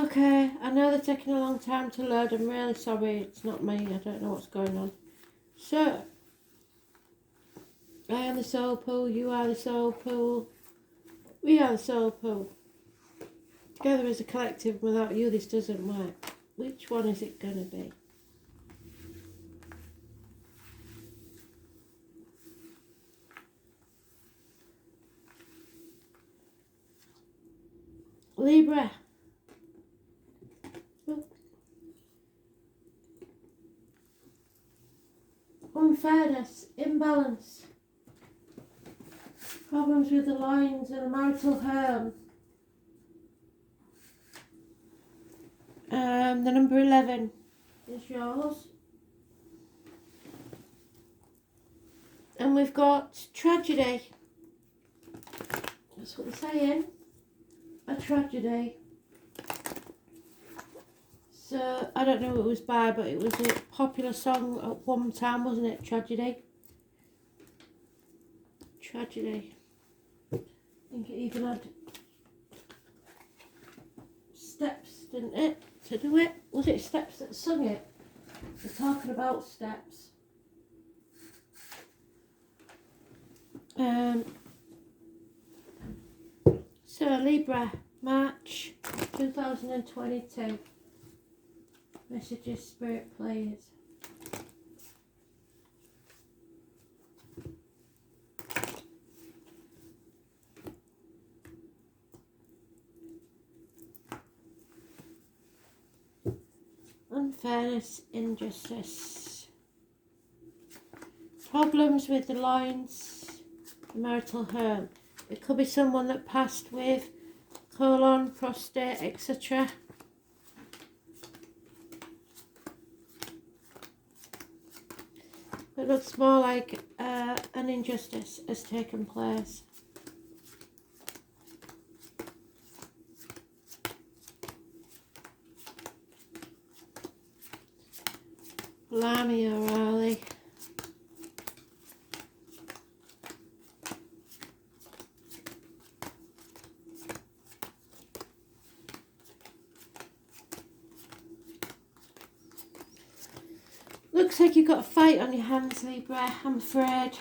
Okay, I know they're taking a long time to load. I'm really sorry, it's not me. I don't know what's going on. So, I am the soul pool, you are the soul pool, we are the soul pool. Together as a collective, without you this doesn't work. Which one is it going to be? Libra. Oh. Unfairness, imbalance, problems with the lines and the marital home. The number 11 is yours. And we've got tragedy. That's what they're saying. A tragedy. So, I don't know who it was by, but it was a popular song at one time, wasn't it? Tragedy. Tragedy. I think it even had steps, didn't it, to do it? Was it Steps that sung it? They're talking about steps. So Libra, March 2022. Messages, Spirit, please. Unfairness, injustice, problems with the lines, the marital home. It could be someone that passed with colon, prostate, etc. It looks more like an injustice has taken place. Blimey, O'Reilly. Looks like you've got a fight on your hands, Libra, I'm afraid.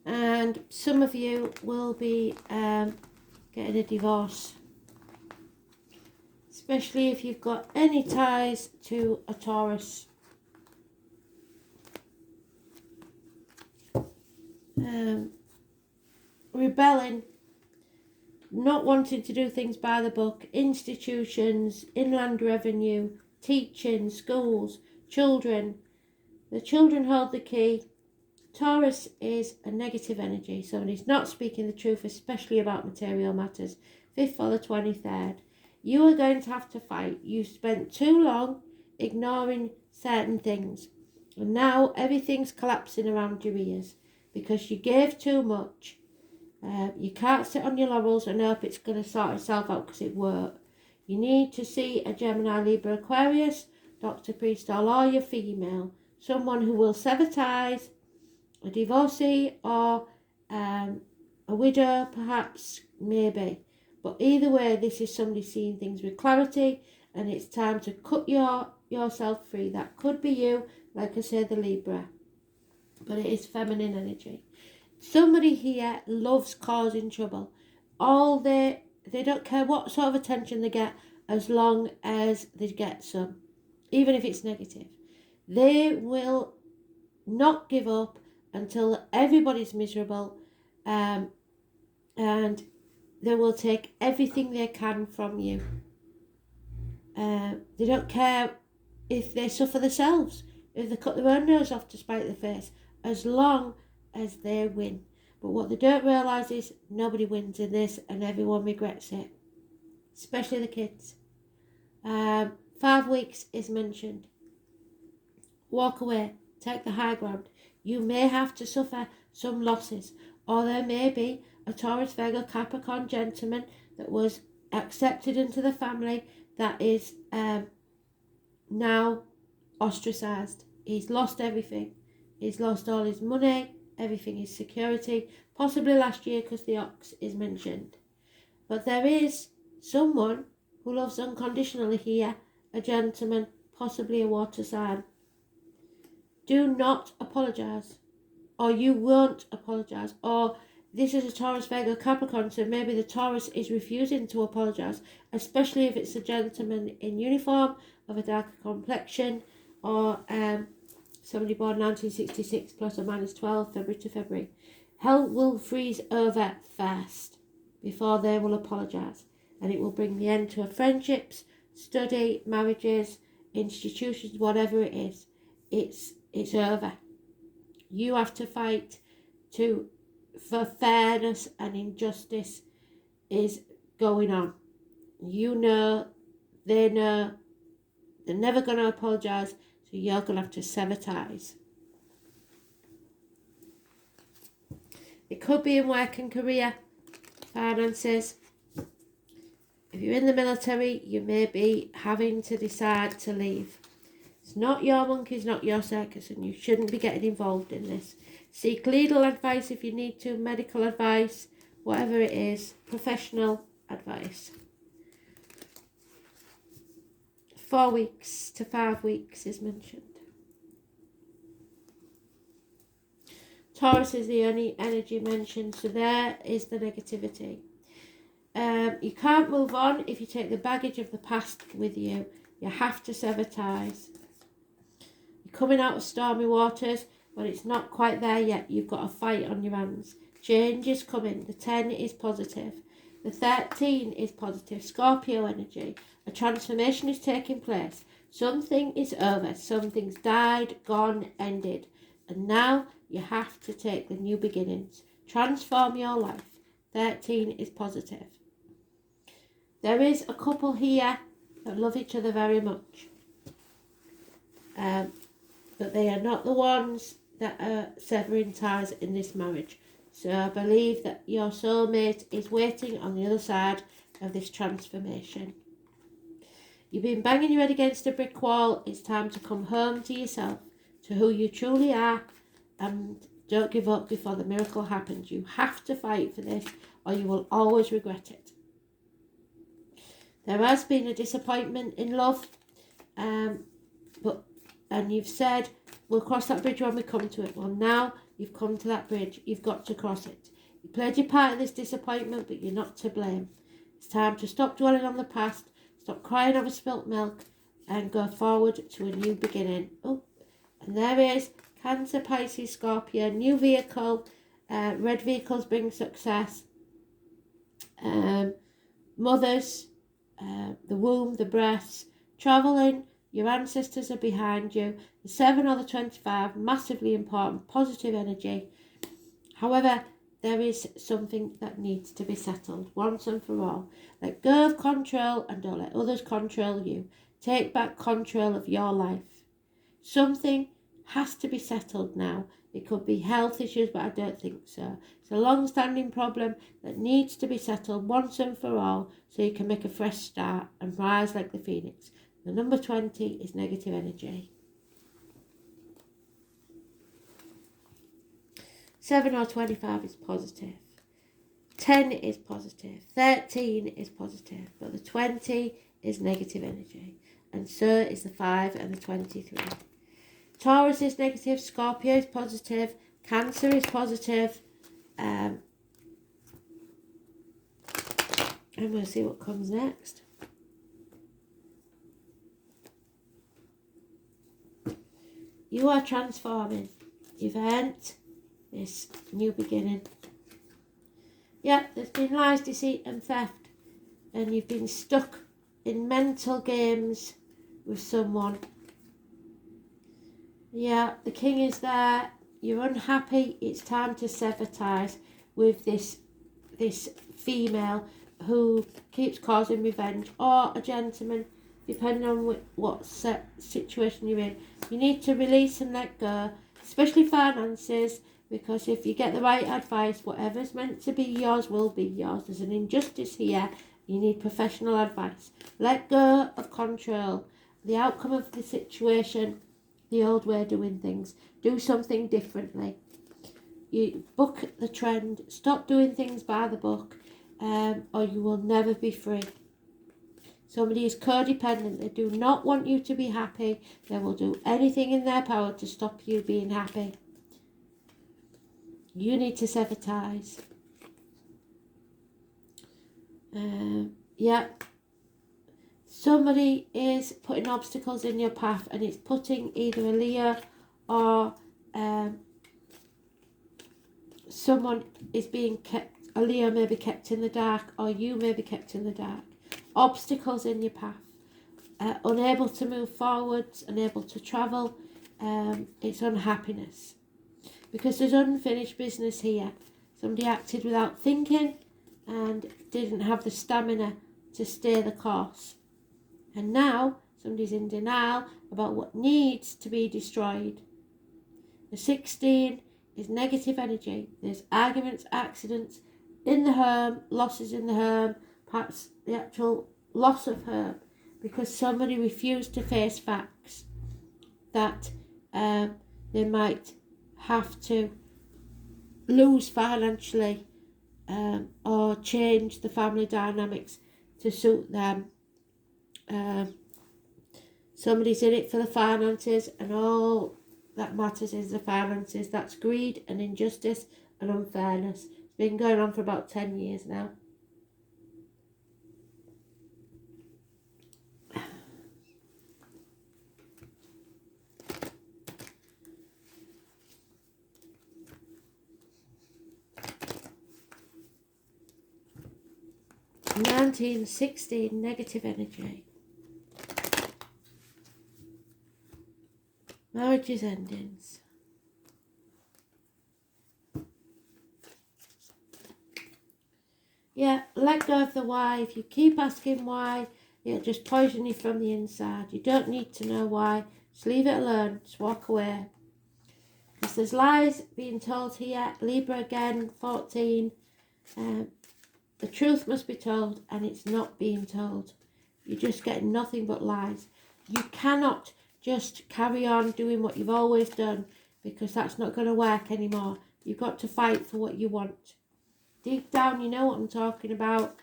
And some of you will be getting a divorce. Especially if you've got any ties to a Taurus. Rebelling, not wanting to do things by the book, institutions, inland revenue, teaching, schools, children. The children hold the key. Taurus is a negative energy. Somebody's not speaking the truth, especially about material matters. 5th or the 23rd. You are going to have to fight. You spent too long ignoring certain things. And now everything's collapsing around your ears because you gave too much. You can't sit on your laurels and hope it's going to sort itself out because it won't. You need to see a Gemini, Libra, Aquarius, doctor, priest or lawyer, female. Someone who will sever ties, a divorcee or a widow perhaps, maybe. But either way, this is somebody seeing things with clarity and it's time to cut yourself free. That could be you, like I say, the Libra. But it is feminine energy. Somebody here loves causing trouble. They don't care what sort of attention they get as long as they get some. Even if it's negative. They will not give up until everybody's miserable. And they will take everything they can from you. They don't care if they suffer themselves, if they cut their own nose off to spite their face, as long as they win. But what they don't realise is nobody wins in this and everyone regrets it, especially the kids. 5 weeks is mentioned. Walk away, take the high ground. You may have to suffer some losses, or there may be a Taurus, Virgo, Capricorn gentleman that was accepted into the family that is now ostracised. He's lost everything. He's lost all his money, everything, his security, possibly last year because the ox is mentioned. But there is someone who loves unconditionally here, a gentleman, possibly a water sign. Do not apologise, or you won't apologise, or this is a Taurus, Virgo, Capricorn, so maybe the Taurus is refusing to apologise, especially if it's a gentleman in uniform, of a darker complexion, or somebody born 1966 plus or minus 12, February to February. Hell will freeze over first before they will apologise, and it will bring the end to friendships, study, marriages, institutions, whatever it is. It's over. You have to fight for fairness, and injustice is going on. You know, they know, they're never going to apologise, so you're going to have to sever ties. It could be in work and career, finances. If you're in the military, you may be having to decide to leave. It's not your monkey, it's not your circus, and you shouldn't be getting involved in this. Seek legal advice if you need to, medical advice, whatever it is, professional advice. 4 weeks to 5 weeks is mentioned. Taurus is the only energy mentioned, so there is the negativity. You can't move on if you take the baggage of the past with you. You have to sever ties. You're coming out of stormy waters, but it's not quite there yet. You've got a fight on your hands. Change is coming. The 10 is positive. The 13 is positive. Scorpio energy. A transformation is taking place. Something is over. Something's died, gone, ended. And now you have to take the new beginnings. Transform your life. 13 is positive. There is a couple here that love each other very much. But they are not the ones that are severing ties in this marriage. So I believe that your soulmate is waiting on the other side of this transformation. You've been banging your head against a brick wall. It's time to come home to yourself, to who you truly are, and don't give up before the miracle happens. You have to fight for this, or you will always regret it. There has been a disappointment in love, and you've said, we'll cross that bridge when we come to it. Well, now you've come to that bridge. You've got to cross it. You played your part in this disappointment, but you're not to blame. It's time to stop dwelling on the past, stop crying over spilt milk, and go forward to a new beginning. Oh, and there is Cancer, Pisces, Scorpio, new vehicle. Red vehicles bring success. Mothers, the womb, the breasts, travelling. Your ancestors are behind you. The 7 or the 25, massively important, positive energy. However, there is something that needs to be settled once and for all. Let go of control and don't let others control you. Take back control of your life. Something has to be settled now. It could be health issues, but I don't think so. It's a long-standing problem that needs to be settled once and for all so you can make a fresh start and rise like the phoenix. The number 20 is negative energy. 7 or 25 is positive. 10 is positive. 13 is positive. But the 20 is negative energy. And so is the 5 and the 23. Taurus is negative. Scorpio is positive. Cancer is positive. And we'll see what comes next. You are transforming. You've earned this new beginning. Yeah, there's been lies, deceit and theft. And you've been stuck in mental games with someone. Yeah, the king is there. You're unhappy. It's time to sever ties with this female who keeps causing revenge, or a gentleman, depending on what situation you're in. You need to release and let go, especially finances, because if you get the right advice, whatever's meant to be yours will be yours. There's an injustice here. You need professional advice. Let go of control. The outcome of the situation, the old way of doing things. Do something differently. You book the trend. Stop doing things by the book, or you will never be free. Somebody is codependent. They do not want you to be happy. They will do anything in their power to stop you being happy. You need to sever ties. Yeah. Somebody is putting obstacles in your path, and it's putting either a Leo or someone is being kept, a Leo may be kept in the dark, or you may be kept in the dark. Obstacles in your path. Unable to move forwards, unable to travel. It's unhappiness. Because there's unfinished business here. Somebody acted without thinking and didn't have the stamina to stay the course. And now somebody's in denial about what needs to be destroyed. The 16 is negative energy. There's arguments, accidents in the home, losses in the home, perhaps the actual loss of home, because somebody refused to face facts that they might have to lose financially or change the family dynamics to suit them. Somebody's in it for the finances, and all that matters is the finances. That's greed and injustice and unfairness. It's been going on for about 10 years now. Nineteen, 16, negative energy. Marriages endings. Yeah, let go of the why. If you keep asking why, it'll just poison you from the inside. You don't need to know why. Just leave it alone. Just walk away. Because there's lies being told here. Libra again, 14. The truth must be told, and it's not being told. You're just getting nothing but lies. You cannot just carry on doing what you've always done, because that's not going to work anymore. You've got to fight for what you want. Deep down, you know what I'm talking about.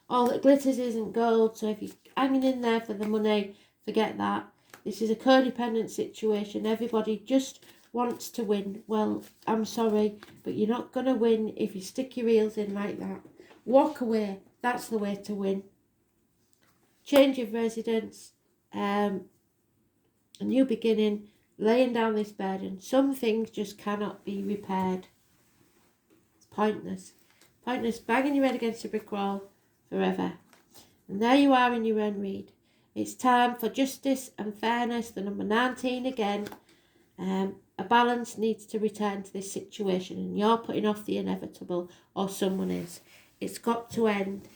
All that glitters isn't gold, so if you're hanging in there for the money, forget that. This is a codependent situation. Everybody just wants to win. Well, I'm sorry, but you're not going to win if you stick your heels in like that. Walk away. That's the way to win. Change of residence. A new beginning. Laying down this burden. Some things just cannot be repaired. It's pointless. Pointless banging your head against a brick wall forever. And there you are in your own read. It's time for justice and fairness. The number 19 again. A balance needs to return to this situation, and you're putting off the inevitable, or someone is. It's got to end.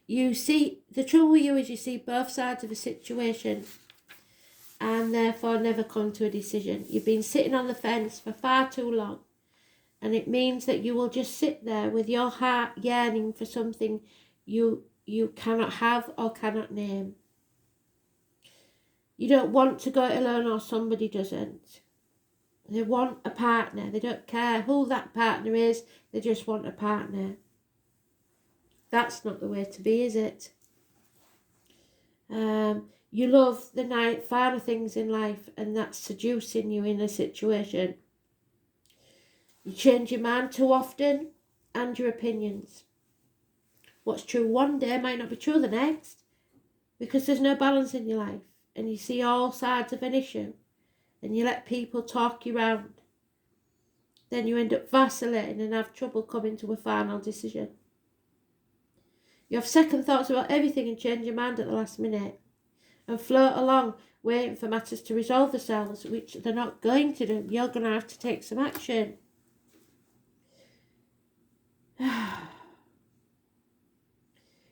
You see, the trouble with you is you see both sides of a situation and therefore never come to a decision. You've been sitting on the fence for far too long, and it means that you will just sit there with your heart yearning for something you cannot have or cannot name. You don't want to go it alone, or somebody doesn't. They want a partner. They don't care who that partner is. They just want a partner. That's not the way to be, is it? You love the finer things in life, and that's seducing you in a situation. You change your mind too often, and your opinions. What's true one day might not be true the next, because there's no balance in your life. And you see all sides of an issue, and you let people talk you round. Then you end up vacillating and have trouble coming to a final decision. You have second thoughts about everything and change your mind at the last minute, and float along waiting for matters to resolve themselves, which they're not going to do. You're going to have to take some action.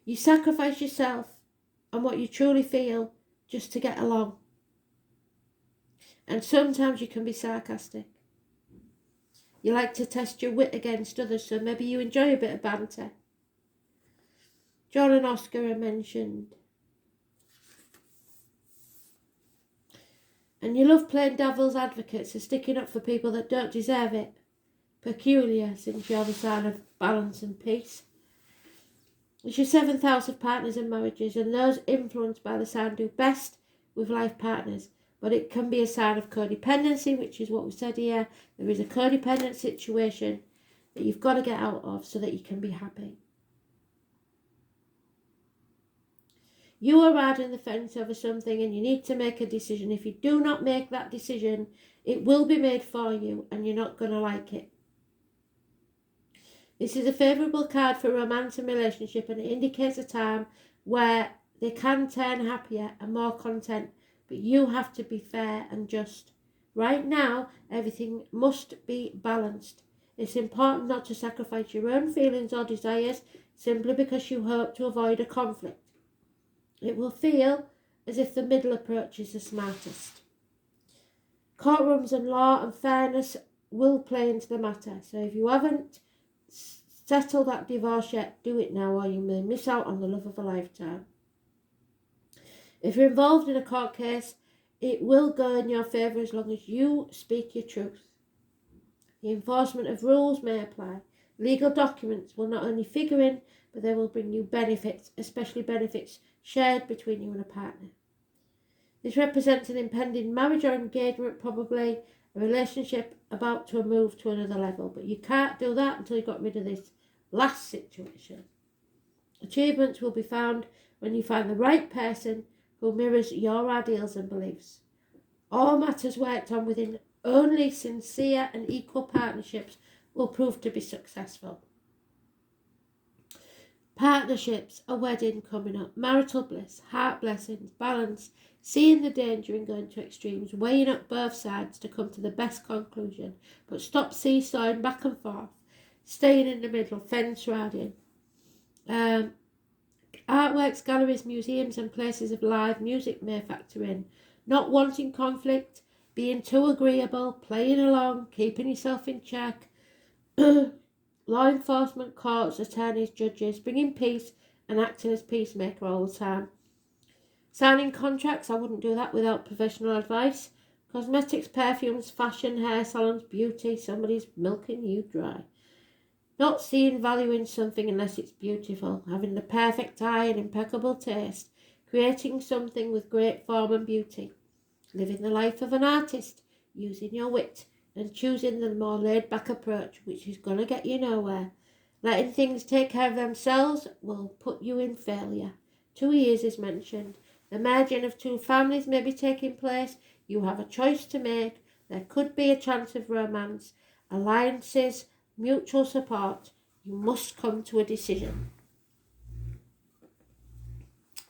You sacrifice yourself and what you truly feel just to get along. And sometimes you can be sarcastic. You like to test your wit against others, so maybe you enjoy a bit of banter. John and Oscar are mentioned. And you love playing devil's advocate, so sticking up for people that don't deserve it. peculiar, since you're the sign of balance and peace. It's your 7th house of partners and marriages, and those influenced by the sign do best with life partners. But it can be a sign of codependency, which is what we said here. There is a codependent situation that you've got to get out of so that you can be happy. You are riding the fence over something and you need to make a decision. If you do not make that decision, it will be made for you and you're not going to like it. This is a favourable card for romance and relationship, and it indicates a time where they can turn happier and more content, but you have to be fair and just. Right now, everything must be balanced. It's important not to sacrifice your own feelings or desires simply because you hope to avoid a conflict. It will feel as if the middle approach is the smartest. Courtrooms and law and fairness will play into the matter, so if you haven't settled that divorce yet, do it now, or you may miss out on the love of a lifetime. If you're involved in a court case, it will go in your favour as long as you speak your truth. The enforcement of rules may apply. Legal documents will not only figure in, but they will bring you benefits, especially benefits shared between you and a partner. This represents an impending marriage or engagement, probably a relationship about to move to another level, but you can't do that until you got rid of this last situation. Achievements will be found when you find the right person who mirrors your ideals and beliefs. All matters worked on within only sincere and equal partnerships will prove to be successful. Partnerships, a wedding coming up, marital bliss, heart blessings, balance, seeing the danger and going to extremes, weighing up both sides to come to the best conclusion, but stop seesawing back and forth, staying in the middle, fence riding. Artworks, galleries, museums and places of live music may factor in. Not wanting conflict, being too agreeable, playing along, keeping yourself in check. Law enforcement, courts, attorneys, judges, bringing peace and acting as peacemaker all the time. Signing contracts, I wouldn't do that without professional advice. Cosmetics, perfumes, fashion, hair salons, beauty, somebody's milking you dry. Not seeing value in something unless it's beautiful. Having the perfect eye and impeccable taste. Creating something with great form and beauty. Living the life of an artist. Using your wit. And choosing the more laid-back approach, which is going to get you nowhere. Letting things take care of themselves will put you in failure. 2 years is mentioned. The merging of two families may be taking place. You have a choice to make. There could be a chance of romance, alliances, mutual support. You must come to a decision.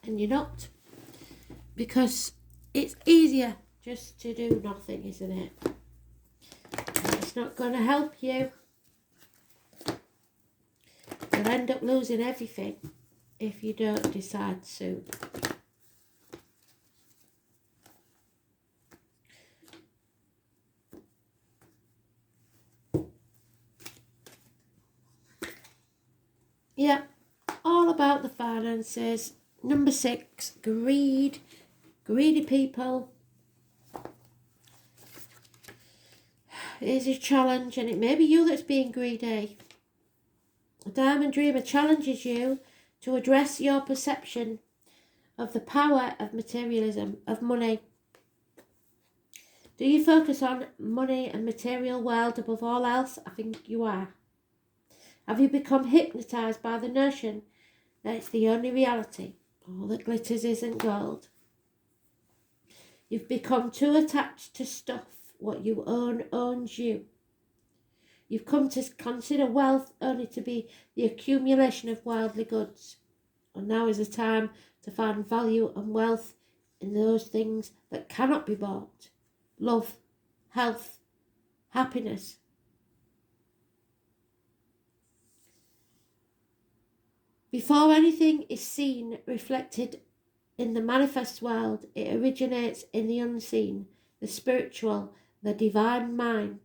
And you're not. Because it's easier just to do nothing, isn't it? It's not going to help you. You'll end up losing everything if you don't decide soon. Yeah, all about the finances. Number 6, greed. Greedy people. It is a challenge, and it may be you that's being greedy. A diamond dreamer challenges you to address your perception of the power of materialism, of money. Do you focus on money and material world above all else? I think you are. Have you become hypnotised by the notion that it's the only reality? All that glitters isn't gold. You've become too attached to stuff. What you own owns you. You've come to consider wealth only to be the accumulation of worldly goods. And now is the time to find value and wealth in those things that cannot be bought. Love, health, happiness. Before anything is seen reflected in the manifest world, it originates in the unseen, the spiritual, the divine mind.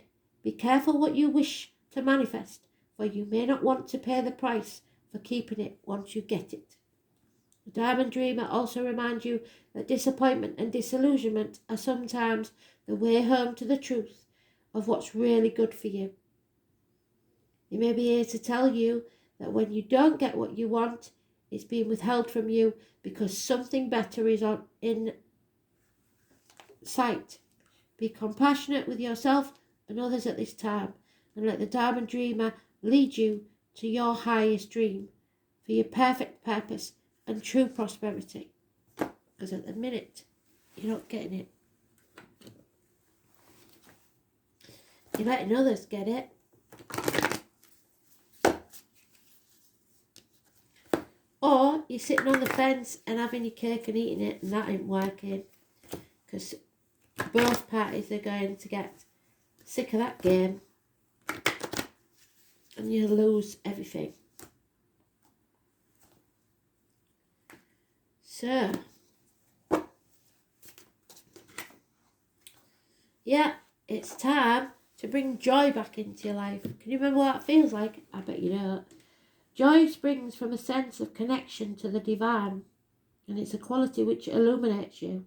Be careful what you wish to manifest, for you may not want to pay the price for keeping it once you get it. The Diamond Dreamer also reminds you that disappointment and disillusionment are sometimes the way home to the truth of what's really good for you. He may be here to tell you that when you don't get what you want, it's being withheld from you because something better is in sight. Be compassionate with yourself and others at this time, and let the Diamond Dreamer lead you to your highest dream for your perfect purpose and true prosperity. Because at the minute, you're not getting it. You're letting others get it. Or you're sitting on the fence and having your cake and eating it, and that ain't working. Because both parties are going to get sick of that game. And you lose everything. So, yeah, it's time to bring joy back into your life. Can you remember what it feels like? I bet you don't. Joy springs from a sense of connection to the divine, and it's a quality which illuminates you.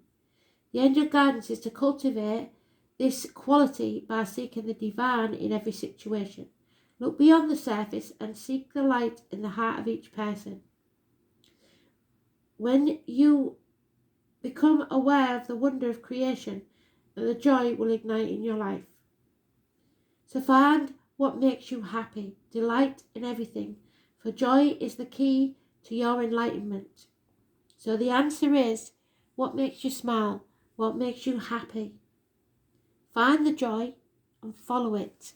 The angel guidance is to cultivate this quality by seeking the divine in every situation. Look beyond the surface and seek the light in the heart of each person. When you become aware of the wonder of creation, the joy will ignite in your life. So find what makes you happy. Delight in everything, for joy is the key to your enlightenment. So the answer is, what makes you smile? What makes you happy? Find the joy and follow it.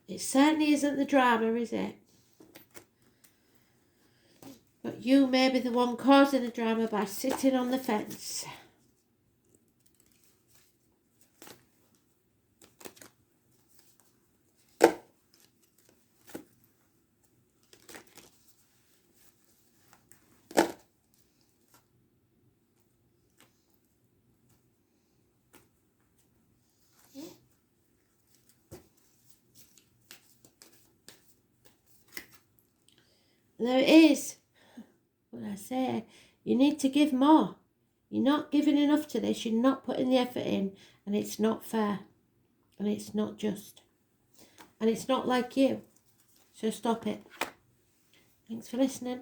It certainly isn't the drama, is it? But you may be the one causing the drama by sitting on the fence. There it is. What I say, you need to give more. You're not giving enough to this. You're not putting the effort in, and it's not fair, and it's not just, and it's not like you. So stop it. Thanks for listening.